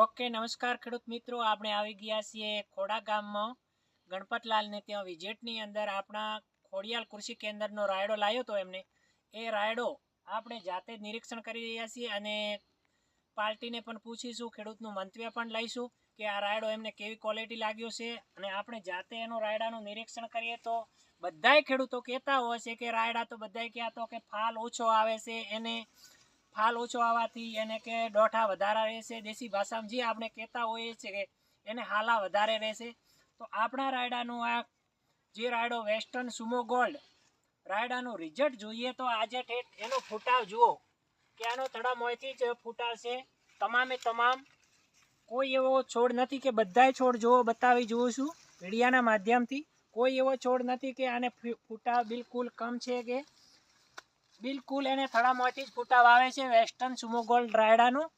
Okay, નમસ્કાર ખેડૂત મિત્રો. આપણે આવી ગયા છીએ ખોડા ગામમાં ગણપતલાલને ત્યાં વિઝિટની અંદર. આપણા ખોડિયાલ કૃષિ કેન્દ્રનો રાયડો લાવ્યો હતો એમને. એ રાયડો આપણે જાતે જ નિરીક્ષણ કરી રહ્યા છીએ અને પાર્ટીને પણ પૂછીશું, ખેડૂતનું મંતવ્ય પણ લઈશું કે આ રાયડો એમને કેવી ક્વોલિટી લાગ્યો છે. અને આપણે જાતે એનું રાયડાનું નિરીક્ષણ કરીએ તો બધાય ખેડૂતો કહેતા હોય છે કે રાયડા તો બધાય કહેતો કે ફાલ ઓછો આવે છે, એને ફાલ ઓછો આવવાથી એને કે ડોઠા વધારા રહેશે. દેશી ભાષામાં જે આપણે કહેતા હોઈએ છીએ કે એને હાલા વધારે રહેશે. તો આપણા રાયડાનું આ જે રાયડો વેસ્ટર્ન સુમો ગોલ્ડ રાયડાનું રિઝલ્ટ જોઈએ તો આજે ઠેઠ એનો ફૂટાવ જુઓ કે આનો તળામોયથી જ ફૂટાવ છે. તમામે તમામ કોઈ એવો છોડ નથી કે બધાય છોડ જુઓ બતાવી જુઓ છું મીડિયાના માધ્યમથી. કોઈ એવો છોડ નથી કે આને ફૂટાવ બિલકુલ કમ છે કે બિલકુલ એને થડામાંથી જ ફૂટાવ આવે છે વેસ્ટર્ન સુમો ગોલ્ડ રાયડાનું.